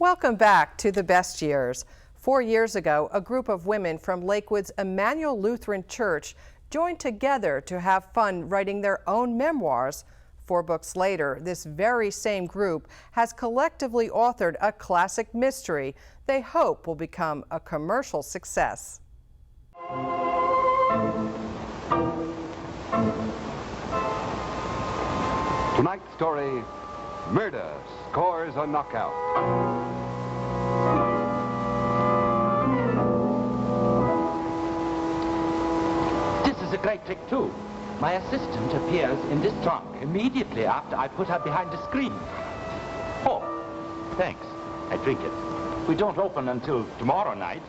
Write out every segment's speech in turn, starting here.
Welcome back to The Best Years. 4 years ago, a group of women from Lakewood's Emmanuel Lutheran Church joined together to have fun writing their own memoirs. 4 books later, this very same group has collectively authored a classic mystery they hope will become a commercial success. Tonight's story, Murder Scores a Knockout. This is a great trick, too. My assistant appears in this trunk immediately after I put her behind the screen. Oh, thanks. I drink it. We don't open until tomorrow night.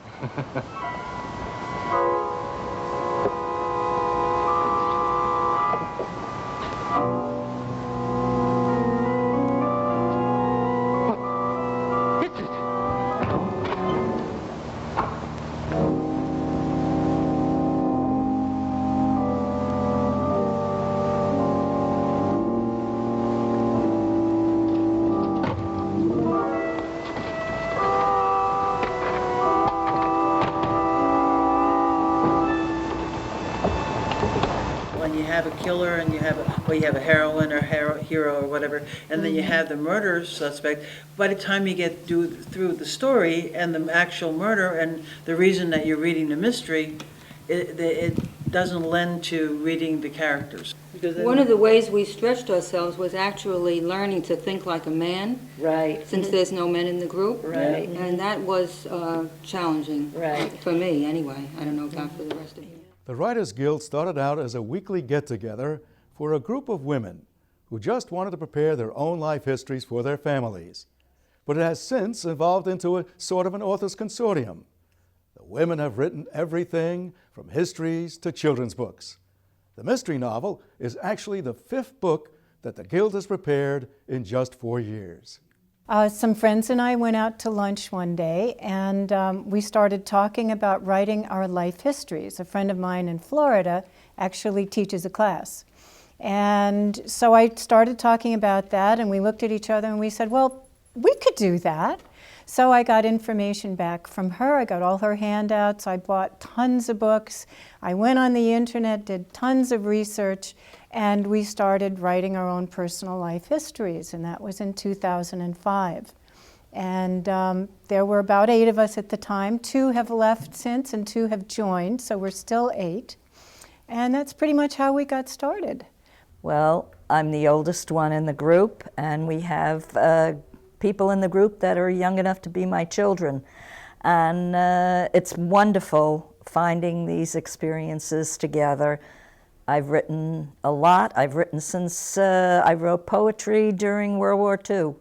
When you have a killer and you have a heroine or hero or whatever, and then you have the murder suspect, by the time you get through the story and the actual murder and the reason that you're reading the mystery, it doesn't lend to reading the characters. One of the ways we stretched ourselves was actually learning to think like a man. Right. Since there's no men in the group. Right. And that was challenging. Right. For me, anyway. I don't know about for the rest of you. The Writers Guild started out as a weekly get-together for a group of women who just wanted to prepare their own life histories for their families. But it has since evolved into a sort of an authors' consortium. The women have written everything from histories to children's books. The mystery novel is actually the 5th book that the Guild has prepared in just 4 years. Some friends and I went out to lunch one day, and we started talking about writing our life histories. A friend of mine in Florida actually teaches a class. And so I started talking about that, and we looked at each other and we said, well, we could do that. So I got information back from her. I got all her handouts. I bought tons of books. I went on the internet, did tons of research, and we started writing our own personal life histories, and that was in 2005. And there were about 8 of us at the time. 2 have left since, and 2 have joined, so we're still 8. And that's pretty much how we got started. Well, I'm the oldest one in the group, and we have people in the group that are young enough to be my children. And it's wonderful finding these experiences together. I've written a lot. I've written since I wrote poetry during World War II.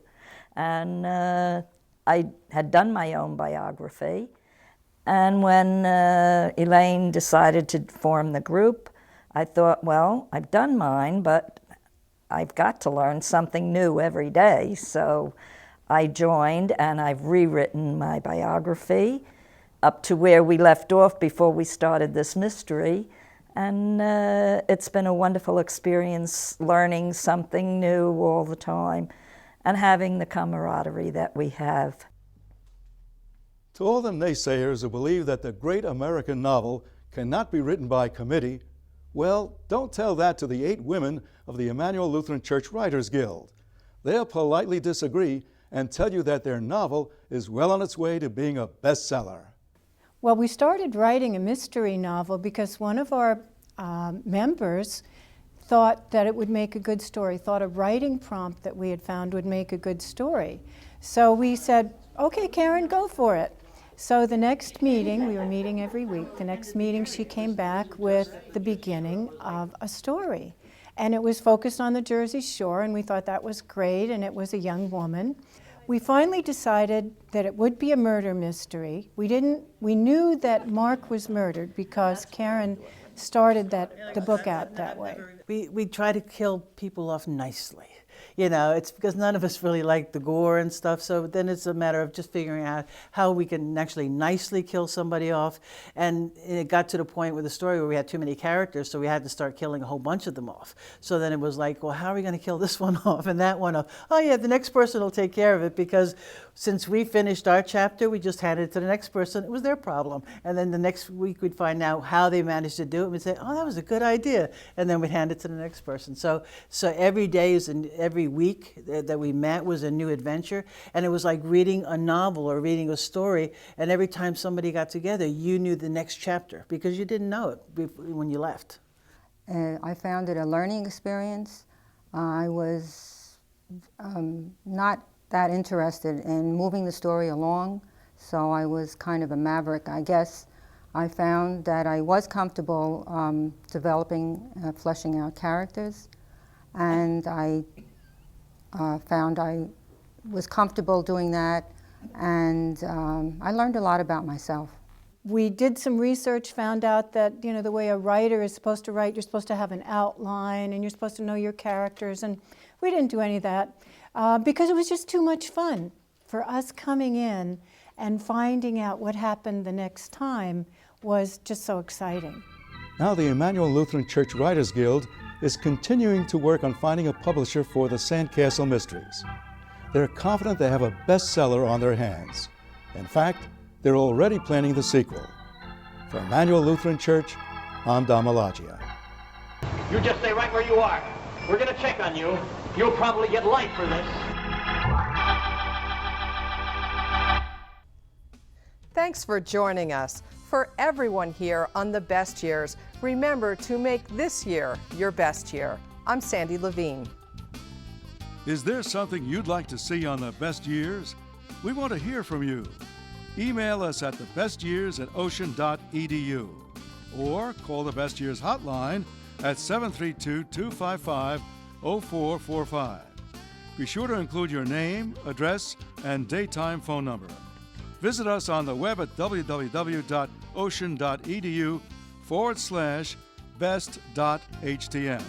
And I had done my own biography. And when Elaine decided to form the group, I thought, well, I've done mine, but I've got to learn something new every day. So I joined, and I've rewritten my biography up to where we left off before we started this mystery. And it's been a wonderful experience learning something new all the time and having the camaraderie that we have. To all the naysayers who believe that the great American novel cannot be written by committee, well, don't tell that to the 8 women of the Emmanuel Lutheran Church Writers Guild. They'll politely disagree and tell you that their novel is well on its way to being a bestseller. Well, we started writing a mystery novel because one of our members thought that it would make a good story, thought a writing prompt that we had found would make a good story. So we said, okay, Karen, go for it. So the next meeting, we were meeting every week, the next meeting she came back with the beginning of a story. And it was focused on the Jersey Shore, and we thought that was great, and it was a young woman. We finally decided that it would be a murder mystery. We knew that Mark was murdered because Karen started the book out that way. We try to kill people off nicely. You know, it's because none of us really like the gore and stuff. So then it's a matter of just figuring out how we can actually nicely kill somebody off. And it got to the point with the story where we had too many characters, so we had to start killing a whole bunch of them off. So then it was like, well, how are we going to kill this one off and that one off? Oh yeah, the next person will take care of it, because since we finished our chapter, we just handed it to the next person. It was their problem. And then the next week we'd find out how they managed to do it. We'd say, oh, that was a good idea. And then we'd hand it to the next person. So every day and every week that we met was a new adventure. And it was like reading a novel or reading a story. And every time somebody got together, you knew the next chapter because you didn't know it when you left. I found it a learning experience. I was not that interested in moving the story along, so I was kind of a maverick, I guess. I found that I was comfortable developing, fleshing out characters, and I found I was comfortable doing that, and I learned a lot about myself. We did some research, found out that, you know, the way a writer is supposed to write, you're supposed to have an outline and you're supposed to know your characters, and we didn't do any of that because it was just too much fun for us. Coming in and finding out what happened the next time was just so exciting. Now the Emmanuel Lutheran Church Writers Guild is continuing to work on finding a publisher for the Sandcastle Mysteries. They're confident they have a bestseller on their hands. In fact, they're already planning the sequel. For Emmanuel Lutheran Church, I'm Don Malagia. You just stay right where you are. We're going to check on you. You'll probably get life for this. Thanks for joining us. For everyone here on The Best Years, remember to make this year your best year. I'm Sandy Levine. Is there something you'd like to see on The Best Years? We want to hear from you. Email us at thebestyears@ocean.edu or call the Best Years hotline at 732-255-0445. Be sure to include your name, address, and daytime phone number. Visit us on the web at www.ocean.edu/best.htm.